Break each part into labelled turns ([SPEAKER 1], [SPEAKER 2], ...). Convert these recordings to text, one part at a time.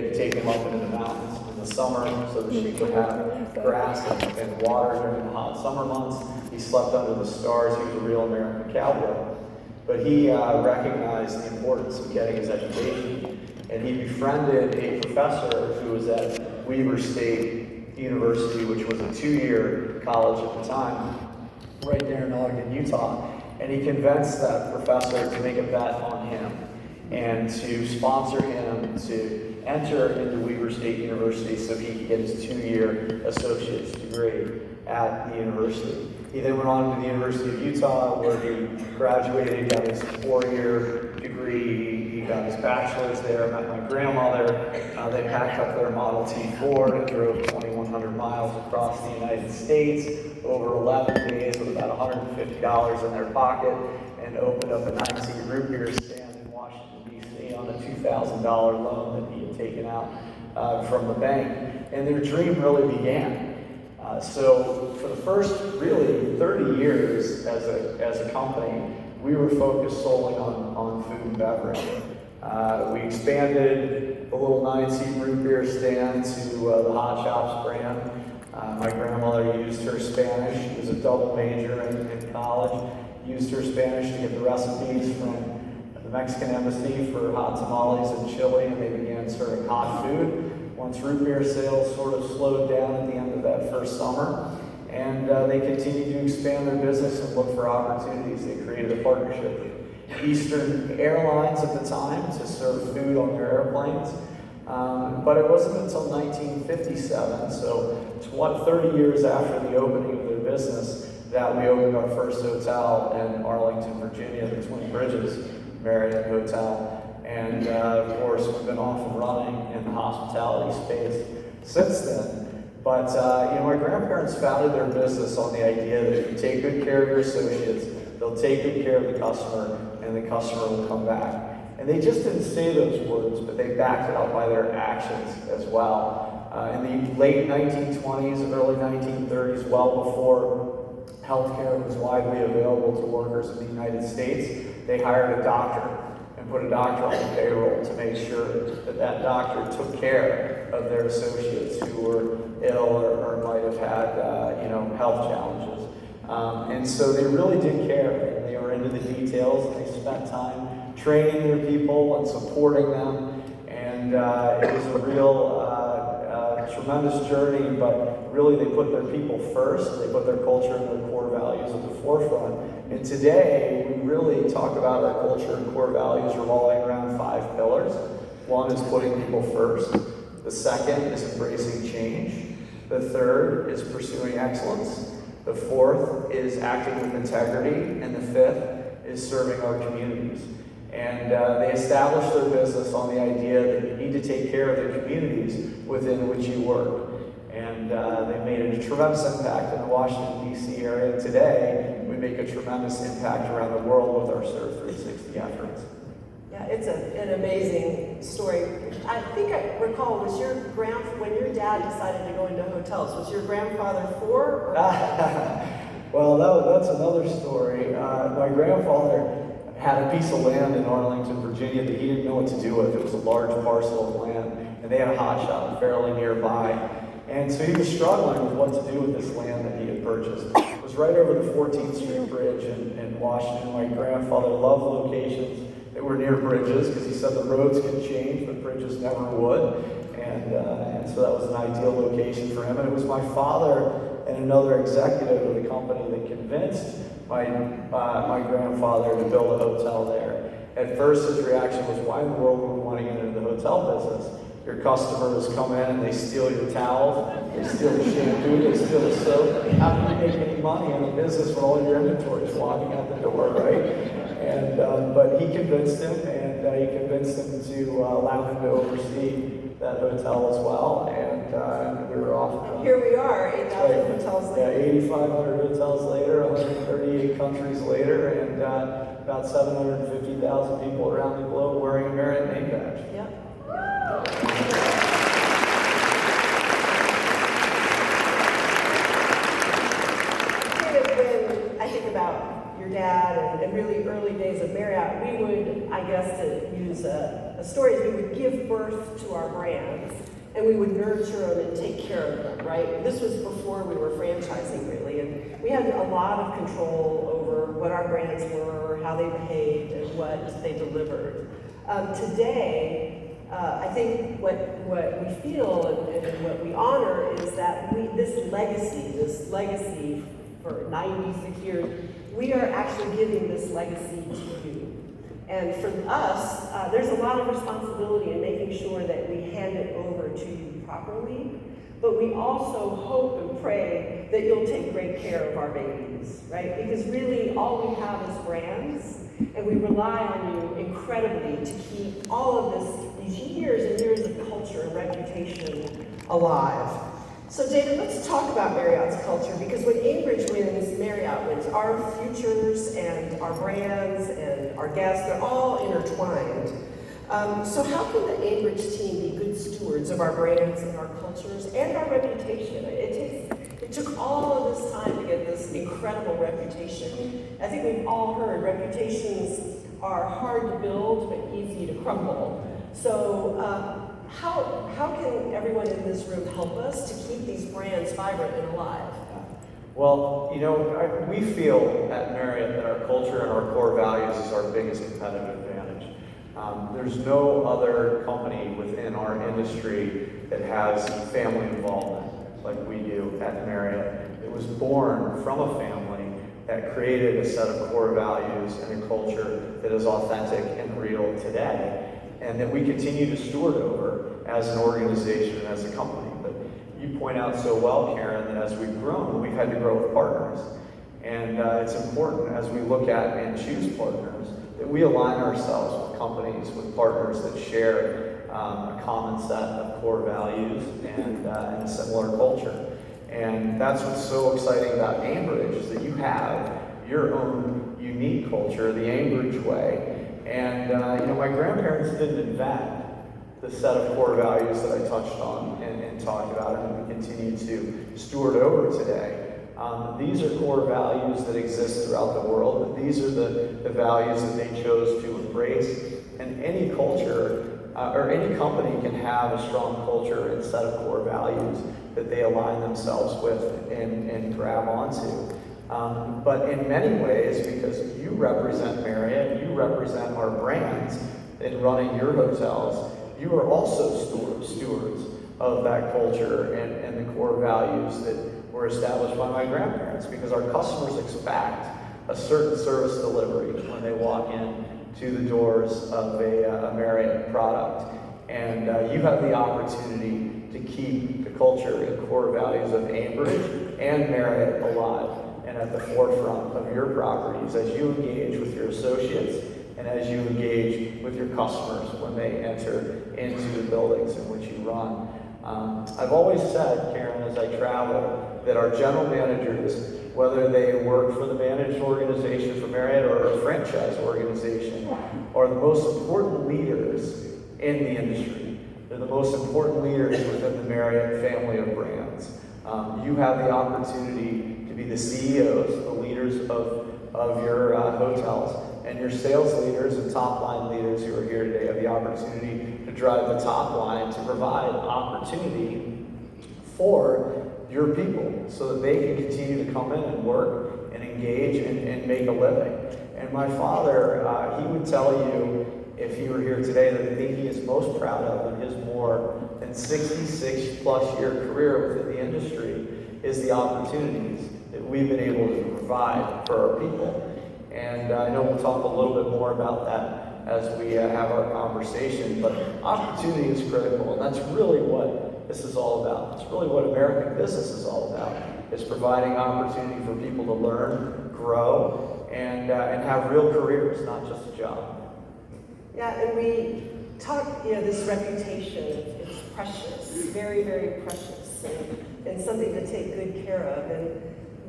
[SPEAKER 1] They'd take him up into the mountains in the summer so the sheep would have grass and water during the hot summer months. He slept under the stars. He was a real American cowboy. But he recognized the importance of getting his education, and he befriended a professor who was at Weber State University, which was a 2-year college at the time, right there in Ogden, Utah. And he convinced that professor to make a bet on him and to sponsor him to enter into Weber State University so he could get his 2-year associate's degree at the university. He then went on to the University of Utah, where he graduated, got his 4-year degree. He got his bachelor's there, met my grandmother. They packed up their Model T Ford and drove 2,100 miles across the United States over 11 days with about $150 in their pocket, and opened up a 9-seat root beer stand in Washington, D.C. on a $2,000 loan that he had taken out from the bank. And their dream really began. So for the first really 30 years as a company, we were focused solely on food and beverage. We expanded the little 9-seat root beer stand to the Hot Shops brand. My grandmother used her Spanish. She was a double major in college. Used her Spanish to get the recipes from the Mexican embassy for hot tamales and chili, and they began serving hot food. Once root beer sales sort of slowed down at the end of that first summer, and they continued to expand their business and look for opportunities. They created a partnership with Eastern Airlines at the time to serve food on their airplanes. But it wasn't until 1957, so 30 years after the opening of their business, that we opened our first hotel in Arlington, Virginia, the Twin Bridges Marriott Hotel. And of course, we've been off and running in the hospitality space since then. But my grandparents founded their business on the idea that if you take good care of your associates, they'll take good care of the customer, and the customer will come back. And they just didn't say those words, but they backed it up by their actions as well. In the late 1920s, early 1930s, well before healthcare was widely available to workers in the United States, they hired a doctor and put a doctor on the payroll to make sure that that doctor took care of their associates who were ill or might have had health challenges. And so they really did care, and they were into the details, and they spent time training their people and supporting them. And it was a real tremendous journey, but really they put their people first. They put their culture and their core values at the forefront. And today, we really talk about our culture and core values revolving around 5 pillars. One is putting people first. The second is embracing change. The third is pursuing excellence. The fourth is acting with integrity. And the fifth is serving our communities. And they established their business on the idea that you need to take care of the communities within which you work. And they made a tremendous impact in the Washington, D.C. area. And today, we make a tremendous impact around the world with our Serve 360 efforts.
[SPEAKER 2] Yeah, it's an amazing story. I think I recall, when your dad decided to go into hotels, was your grandfather for?
[SPEAKER 1] Well, that's another story. My grandfather had a piece of land in Arlington, Virginia that he didn't know what to do with. It was a large parcel of land, and they had a hot shop fairly nearby. And so he was struggling with what to do with this land that he had purchased. It was right over the 14th Street Bridge in Washington. My grandfather loved locations that were near bridges because he said the roads can change, but bridges never would. And so that was an ideal location for him. And it was my father and another executive of the company that convinced my grandfather to build a hotel there. At first, his reaction was, why in the world would we want to get into the hotel business? Your customers come in and they steal your towels, they steal the shampoo, they steal the soap. How can you make any money in a business when all your inventory is walking out the door, right? And but he convinced him, and he convinced him to allow him to oversee that hotel as well, and we were off and running.
[SPEAKER 2] Here we are, 8,000 hotels later.
[SPEAKER 1] Yeah, 8,500 hotels later, 138 countries later, and about 750,000 people around the globe wearing a Marriott name badge.
[SPEAKER 2] Yep. When I think about your dad and really early days of Marriott, we would, I guess, to use a story, we would would give birth to our brands, and we would nurture them and take care of them, right? This was before we were franchising, really, and we had a lot of control over what our brands were, how they behaved, and what they delivered. Today, I think what we feel and what we honor is that this legacy for 96 years, we are actually giving this legacy to you. And for us, there's a lot of responsibility in making sure that we hand it over to you properly, but we also hope and pray that you'll take great care of our babies, right? Because really all we have is brands, and we rely on you incredibly to keep all of these years and years of culture and reputation alive. So David, let's talk about Marriott's culture, because when Aimbridge wins, Marriott wins. Our futures and our brands and our guests, they're all intertwined. So how can the Aimbridge team be good stewards of our brands and our cultures and our reputation? It took all of this time to get this incredible reputation. I think we've all heard reputations are hard to build but easy to crumble. So how can everyone in this room help us to keep these brands vibrant and alive?
[SPEAKER 1] Well, we feel at Marriott that our culture and our core values is our biggest competitive advantage. There's no other company within our industry that has family involvement like we do at Marriott. It was born from a family that created a set of core values and a culture that is authentic and real today, and that we continue to steward over as an organization and as a company. But you point out so well, Karen, that as we've grown, we've had to grow with partners. And it's important as we look at and choose partners that we align ourselves with companies, with partners that share a common set of core values and a similar culture. And that's what's so exciting about Aimbridge, is that you have your own unique culture, the Aimbridge way. And my grandparents didn't invent the set of core values that I touched on and talked about, and we continue to steward over today. These are core values that exist throughout the world, but these are the values that they chose to embrace. And any culture or any company can have a strong culture and set of core values that they align themselves with and grab onto. But in many ways, because you represent Marriott, you represent our brands in running your hotels, you are also stewards of that culture and the core values that were established by my grandparents, because our customers expect a certain service delivery when they walk in to the doors of a Marriott product. And you have the opportunity to keep the culture and core values of Aimbridge and Marriott alive and at the forefront of your properties as you engage with your associates and as you engage with your customers when they enter into the buildings in which you run. I've always said, Karen, as I travel, that our general managers, whether they work for the managed organization for Marriott or a franchise organization, are the most important leaders in the industry. They're the most important leaders within the Marriott family of brands. You have the opportunity to be the CEOs, the leaders of your hotels, and your sales leaders and top line leaders who are here today have the opportunity to drive the top line, to provide opportunity for your people so that they can continue to come in and work and engage and make a living. And my father, he would tell you, if he were here today, that the thing he is most proud of in his more than 66 plus year career within the industry is the opportunities that we've been able to provide for our people. And I know we'll talk a little bit more about that as we have our conversation, but opportunity is critical, and that's really what this is all about. It's really what American business is all about, is providing opportunity for people to learn, grow, and have real careers, not just a job.
[SPEAKER 2] Yeah, and we talk, this reputation, it's precious, very, very precious, and something to take good care of. And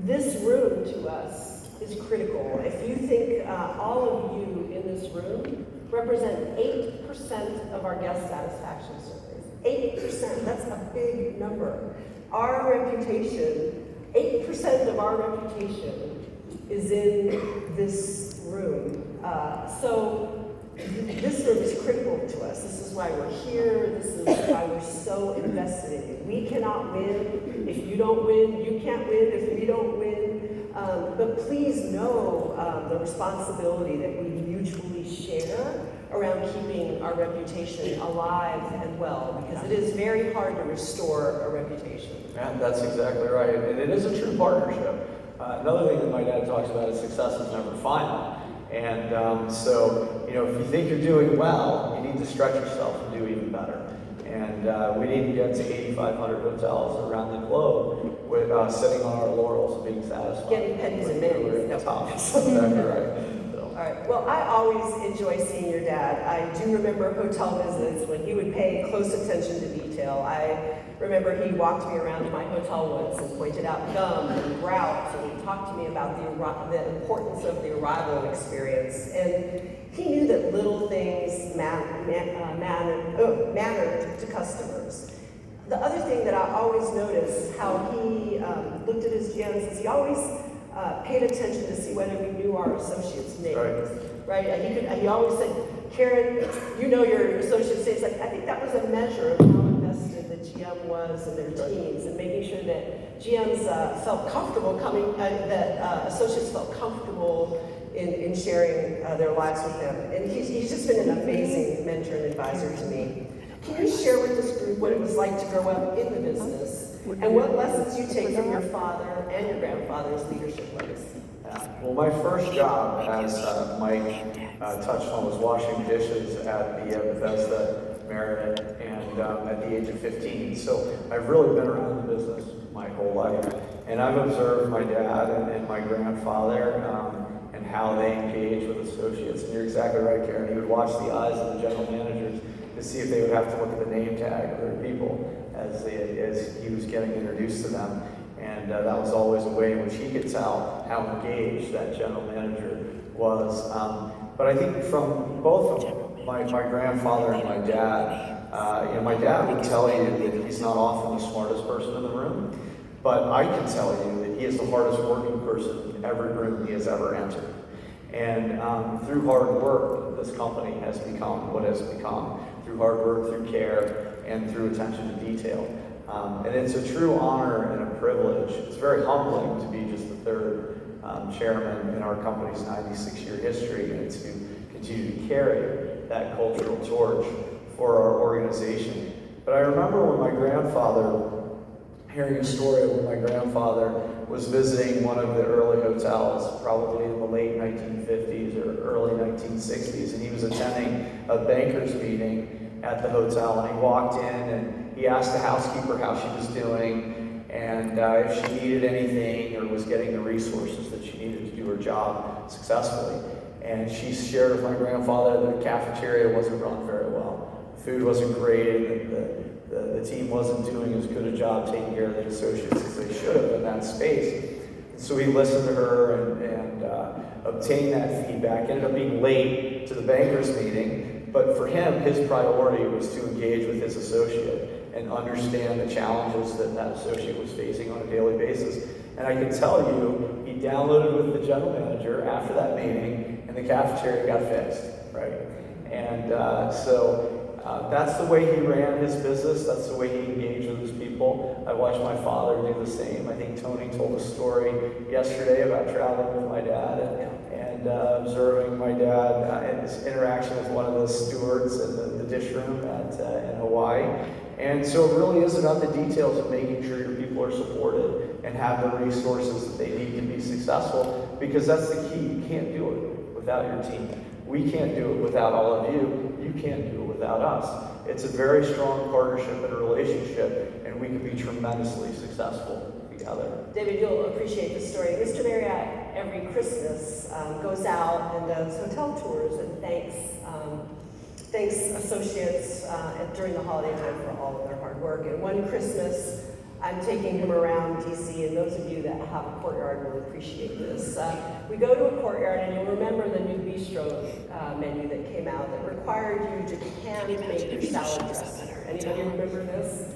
[SPEAKER 2] this room to us is critical. If you think all of you in this room represent 8% of our guest satisfaction surveys. 8%, that's a big number. Our reputation, 8% of our reputation is in this room. So this room is critical to us. This is why we're here. This is why we're so invested in it. We cannot win if you don't win. You can't win if we don't win. But please know the responsibility that we mutually share around keeping our reputation alive and well, because it is very hard to restore a reputation.
[SPEAKER 1] Yeah, that's exactly right. And it is a true partnership. Another thing that my dad talks about is success is never final. And so, you know, if you think you're doing well, you need to stretch yourself and do even better. And we need to get to 8,500 hotels around the globe with sitting on our laurels and being satisfied.
[SPEAKER 2] Getting pennies and minis.
[SPEAKER 1] That's exactly right.
[SPEAKER 2] All right. Well, I always enjoy seeing your dad. I do remember hotel visits when he would pay close attention to detail. I remember he walked me around to my hotel once and pointed out gum and grout, and he talked to me about the importance of the arrival experience. And he knew that little things mattered to customers. The other thing that I always noticed how he looked at his GMs is he always paid attention to see whether we knew our associates' names. Right? He always said, Karen, you know your associates' names. Like, I think that was a measure of how invested the GM was in their teams, and making sure that GMs felt comfortable that associates felt comfortable in sharing their lives with them. And he's just been an amazing mentor and advisor to me. Can you share with this group what it was like to grow up in the business, and what lessons you take from your father and your grandfather's leadership ways?
[SPEAKER 1] Well, my first job, as Mike touched on, was washing dishes at the Bethesda Marriott, and at the age of 15. So I've really been around the business my whole life, and I've observed my dad and my grandfather and how they engage with associates. And you're exactly right, Karen. He would watch the eyes of the general managers to see if they would have to look at the name tag of their people as he was getting introduced to them. And that was always a way in which he could tell how engaged that general manager was. But I think from both of them, my grandfather and my dad, my dad would tell you that he's not often the smartest person in the room, but I can tell you that he is the hardest working person in every room he has ever entered. And through hard work, this company has become what it has become, through hard work, through care, and through attention to detail. And it's a true honor and a privilege. It's very humbling to be just the third chairman in our company's 96-year history, and to continue to carry that cultural torch for our organization. But I remember when my grandfather, hearing a story of when my grandfather was visiting one of the early hotels, probably in the late 1950s or early 1960s, and he was attending a bankers meeting at the hotel, and he walked in and he asked the housekeeper how she was doing, and if she needed anything or was getting the resources that she needed to do her job successfully. And she shared with my grandfather that the cafeteria wasn't run very well. The food wasn't great, and the team wasn't doing as good a job taking care of the associates as they should have in that space. And so he listened to her and obtained that feedback. Ended up being late to the bankers meeting, but for him, his priority was to engage with his associate and understand the challenges that that associate was facing on a daily basis. And I can tell you, he downloaded with the general manager after that meeting, and the cafeteria got fixed, right? And so that's the way he ran his business. That's the way he engaged with his people. I watched my father do the same. I think Tony told a story yesterday about traveling with my dad and observing my dad and his interaction with one of the stewards in the dish room in Hawaii. And so it really is about the details of making sure your people are supported and have the resources that they need to be successful, because that's the key. You can't do it without your team. We can't do it without all of you. You can't do it without us. It's a very strong partnership and relationship, and we can be tremendously successful together.
[SPEAKER 2] David, you'll appreciate this story. Mr. Marriott, every Christmas, goes out and does hotel tours and thanks associates during the holiday time for all of their hard work. And one Christmas, I'm taking him around DC, and those of you that have a courtyard will appreciate this. We go to a courtyard, and you'll remember the new bistro menu that came out that required you to hand-make your salad dressing. Anybody remember this?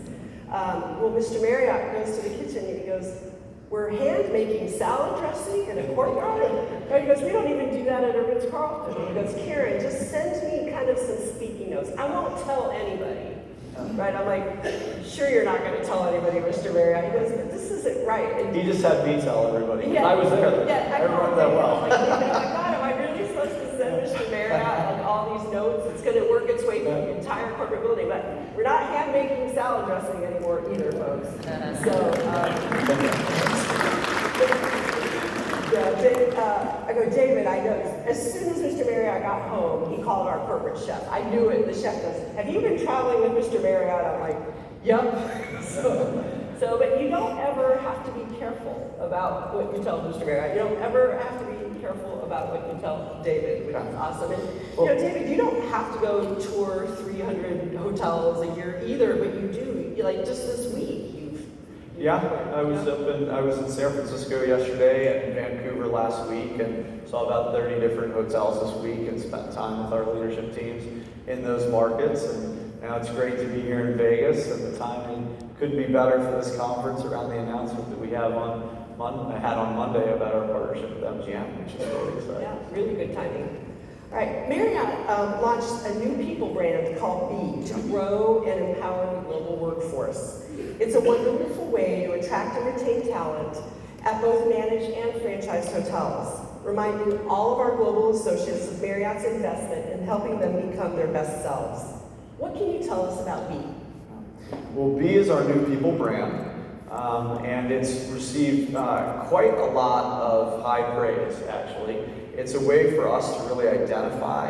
[SPEAKER 2] Well, Mr. Marriott goes to the kitchen, and he goes, we're hand making salad dressing in a courtyard. And he goes, we don't even do that at a Ritz-Carlton. He goes, Karen, just send me kind of some speaking notes. I won't tell anybody. Right? I'm like, sure you're not going to tell anybody, Mr. Marriott. He goes, but this isn't right. And
[SPEAKER 1] He just had me tell everybody.
[SPEAKER 2] Yeah,
[SPEAKER 1] I was there.
[SPEAKER 2] yeah,
[SPEAKER 1] I remember that well.
[SPEAKER 2] Like, God, am I really supposed to send Mr. Marriott like all these notes? It's going to work its way through the entire corporate building. But we're not hand making salad dressing anymore either, folks. I go, David, I know. As soon as Mr. Marriott got home, he called our corporate chef. I knew it. The chef goes, have you been traveling with Mr. Marriott? I'm like, yep. But you don't ever have to be careful about what you tell Mr. Marriott. You don't ever have to be careful about what you tell David, which is awesome. And, David, you don't have to go tour 300 hotels a year either, but you do. Like just this week,
[SPEAKER 1] Yeah, I was in San Francisco yesterday and Vancouver last week and saw about 30 different hotels this week and spent time with our leadership teams in those markets. And now it's great to be here in Vegas, and the timing couldn't be better for this conference around the announcement that we had on Monday about our partnership with MGM, which is really exciting.
[SPEAKER 2] Yeah, really good timing. All right, Marriott launched a new people brand called B to grow and empower the global workforce. It's a wonderful way to attract and retain talent at both managed and franchised hotels, reminding all of our global associates of Marriott's investment in helping them become their best selves. What can you tell us about B?
[SPEAKER 1] Well, B is our new people brand, and it's received quite a lot of high praise, actually. It's a way for us to really identify,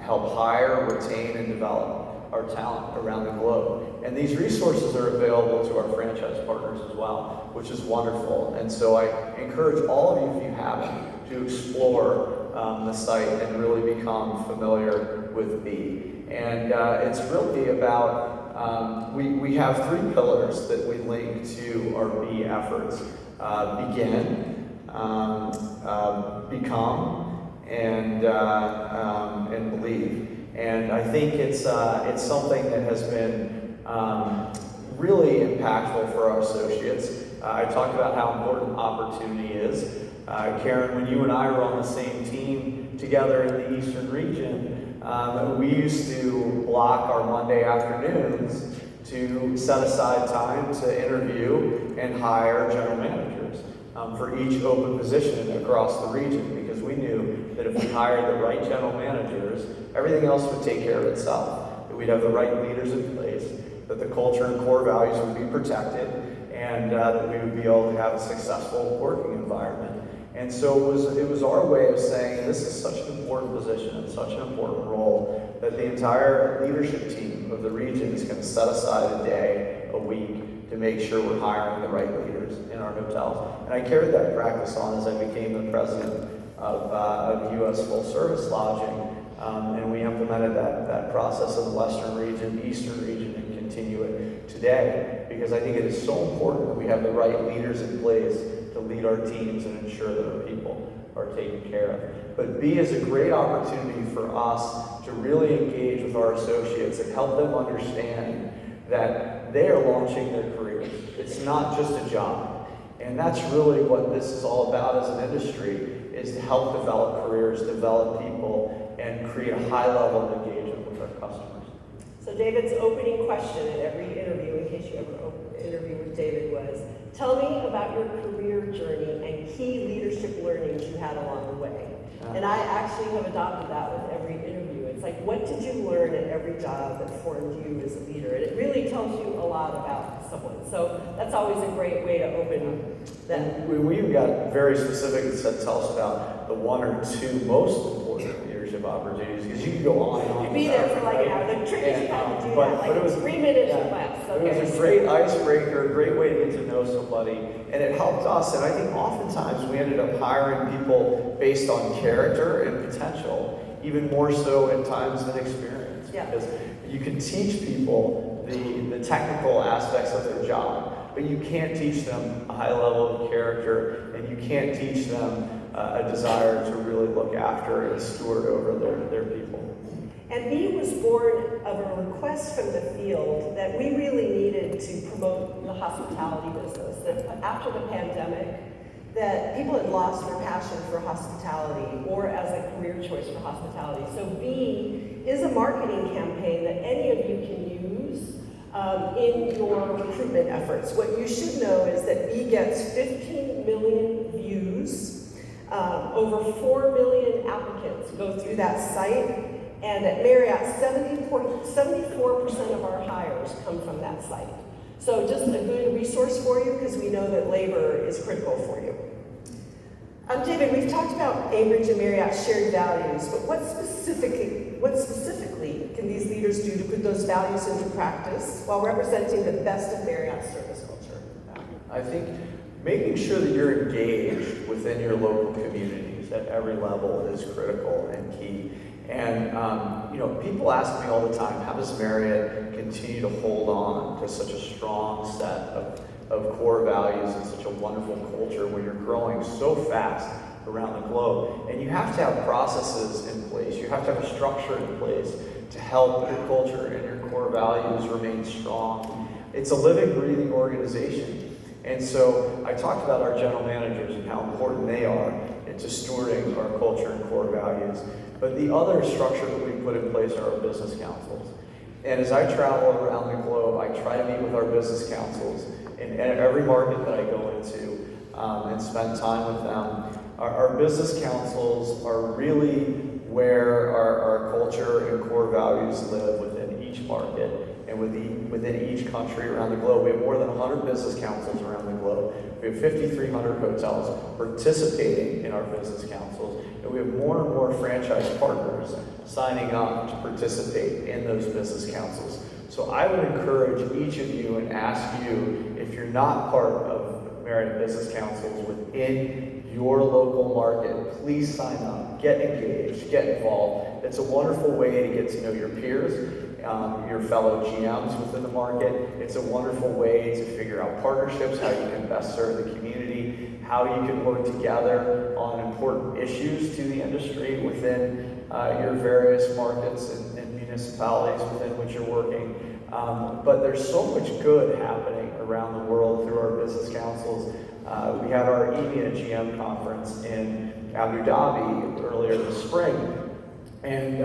[SPEAKER 1] help hire, retain, and develop our talent around the globe. And these resources are available to our franchise partners as well, which is wonderful. And so I encourage all of you, if you haven't, to explore the site and really become familiar with B. And it's really about, we have three pillars that we link to our B efforts. Begin, become, and believe. And I think it's something that has been really impactful for our associates. I talked about how important opportunity is. Karen, when you and I were on the same team together in the Eastern region, we used to block our Monday afternoons to set aside time to interview and hire general managers for each open position across the region, because we knew that if we hired the right general managers, everything else would take care of itself. That we'd have the right leaders in place, that the culture and core values would be protected, and that we would be able to have a successful working environment. And so it was our way of saying this is such an important position and such an important role that the entire leadership team of the region is going to set aside a day, a week, to make sure we're hiring the right leaders in our hotels. And I carried that practice on as I became the president of U.S. Full Service Lodging, and we implemented that process in the Western region, Eastern region, and continue it today, because I think it is so important that we have the right leaders in place to lead our teams and ensure that our people are taken care of. But B is a great opportunity for us to really engage with our associates and help them understand that they are launching their careers. It's not just a job. And that's really what this is all about as an industry, is to help develop careers, develop people, and create a high level of engagement with our customers.
[SPEAKER 2] So David's opening question at every interview, in case you ever interview with David, was, tell me about your career journey and key leadership learnings you had along the way. And I actually have adopted that with every interview. It's like, what did you learn at every job that formed you as a leader? And it really tells you a lot about someone. So that's always a great way to open that.
[SPEAKER 1] We've got very specific and said, tell us about the one or two most important leadership opportunities, because you can go on and on.
[SPEAKER 2] You'd be there for like an hour. The trick is you have to do that, like it was 3 minutes or less. Okay.
[SPEAKER 1] It was a great icebreaker, a great way to get to know somebody, and it helped us. And I think oftentimes we ended up hiring people based on character and potential, even more so at times than experience.
[SPEAKER 2] Yeah.
[SPEAKER 1] Because you can teach people the technical aspects of their job, but you can't teach them a high level of character, and you can't teach them a desire to really look after and steward over their people.
[SPEAKER 2] And B was born of a request from the field that we really needed to promote the hospitality business, that after the pandemic, that people had lost their passion for hospitality or as a career choice for hospitality. So B is a marketing campaign that any of you can use in your recruitment efforts. What you should know is that B gets 15 million views, over 4 million applicants go through that site, and at Marriott, 74% of our hires come from that site. So just a good resource for you, because we know that labor is critical for you. David, we've talked about Aimbridge and Marriott's shared values, but what specifically can these leaders do to put those values into practice while representing the best of Marriott's service culture?
[SPEAKER 1] I think making sure that you're engaged within your local communities at every level is critical and key. And people ask me all the time, how does Marriott continue to hold on to such a strong set of core values and such a wonderful culture when you're growing so fast around the globe? And you have to have processes in place. You have to have a structure in place to help your culture and your core values remain strong. It's a living, breathing organization. And so I talked about our general managers and how important they are into stewarding our culture and core values. But the other structure that we put in place are our business councils. And as I travel around the globe, I try to meet with our business councils in every market that I go into and spend time with them. Our business councils are really where our culture and core values live within each market and within each country around the globe. We have more than 100 business councils around the globe. We have 5,300 hotels participating in our business councils, and we have more and more franchise partners signing up to participate in those business councils. So I would encourage each of you and ask you, if you're not part of Marriott Business Councils within your local market, please sign up, get engaged, get involved. It's a wonderful way to get to know your peers, your fellow GMs within the market. It's a wonderful way to figure out partnerships, how you can best serve the community, how you can work together on important issues to the industry within your various markets and municipalities within which you're working. But there's so much good happening around the world through our business councils. We had our EMEA GM conference in Abu Dhabi earlier this spring. And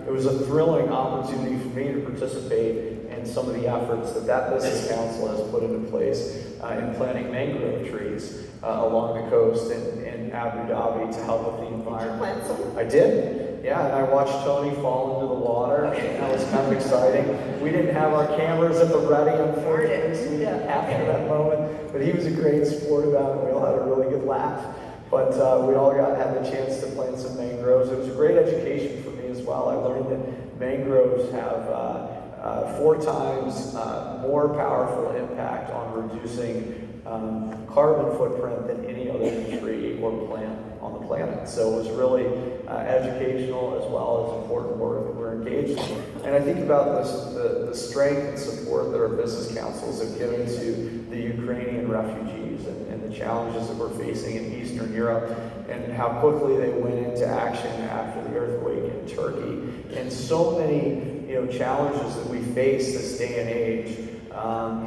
[SPEAKER 1] it was a thrilling opportunity for me to participate in some of the efforts that business council has put into place in planting mangrove trees along the coast in Abu Dhabi to help with the environment.
[SPEAKER 2] Did you plant some?
[SPEAKER 1] I did, yeah, and I watched Tony fall into the water, and that was kind of exciting. We didn't have our cameras at the ready, unfortunately, so we didn't capture that moment, but he was a great sport about it. We all had a really good laugh. But we all had the chance to plant some mangroves. It was a great education for me as well. I learned that mangroves have 4 times more powerful impact on reducing carbon footprint than any other tree or plant on the planet. So it was really educational as well as important work that we're engaged in. And I think about the strength and support that our business councils have given to the Ukrainian refugees and the challenges that we're facing in Eastern Europe, and how quickly they went into action after the earthquake in Turkey. And so many challenges that we face this day and age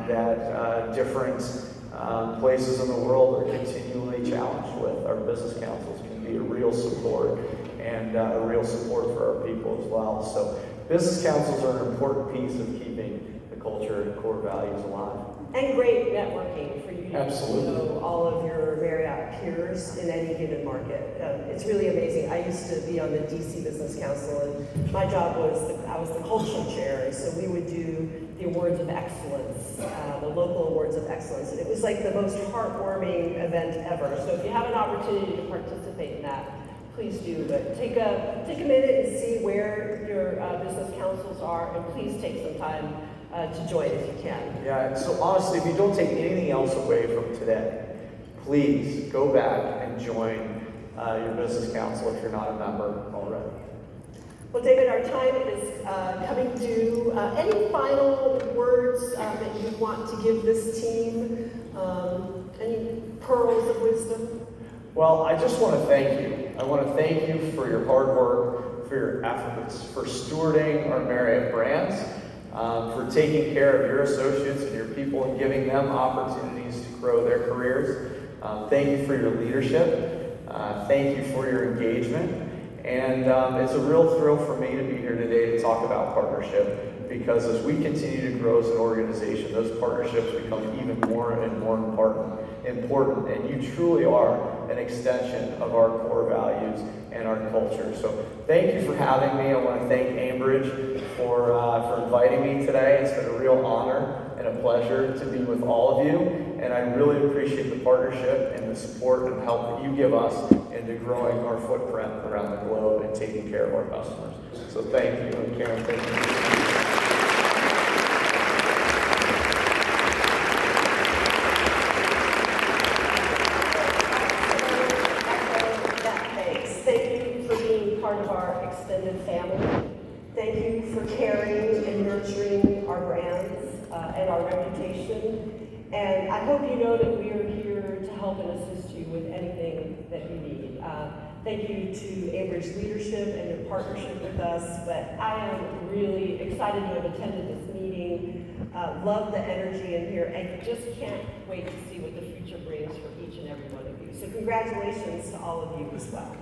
[SPEAKER 1] that different places in the world are continually challenged with. Our business councils can be a real support and a real support for our people as well. So business councils are an important piece of keeping the culture and core values alive.
[SPEAKER 2] And great networking for you to
[SPEAKER 1] Absolutely.
[SPEAKER 2] know all of your Marriott peers in any given market. It's really amazing. I used to be on the DC Business Council, and my job was I was the cultural chair, and so we would do the awards of excellence, the local awards of excellence. And it was like the most heartwarming event ever. So if you have an opportunity to participate in that, please do. But take a minute and see where your business councils are, and please take some time to join if you can.
[SPEAKER 1] Yeah, and so honestly, if you don't take anything else away from today, please go back and join your business council if you're not a member already.
[SPEAKER 2] Well, David, our time is coming due. Any final words that you want to give this team? Any pearls of wisdom?
[SPEAKER 1] Well, I just want to thank you. I want to thank you for your hard work, for your efforts, for stewarding our Marriott brands, for taking care of your associates and your people and giving them opportunities to grow their careers. Thank you for your leadership. Thank you for your engagement. And it's a real thrill for me to be here today to talk about partnership, because as we continue to grow as an organization, those partnerships become even more and more important, and you truly are an extension of our core values and our culture. So thank you for having me. I want to thank Aimbridge for inviting me today. It's been a real honor and a pleasure to be with all of you, and I really appreciate the partnership and the support and help that you give us into growing our footprint around the globe and taking care of our customers. So thank you, and Karen, thank you.
[SPEAKER 2] Part of our extended family. Thank you for caring and nurturing our brands and our reputation. And I hope you know that we are here to help and assist you with anything that you need. Thank you to Aimbridge leadership and your partnership with us. But I am really excited to have attended this meeting. Love the energy in here, and just can't wait to see what the future brings for each and every one of you. So congratulations to all of you as well.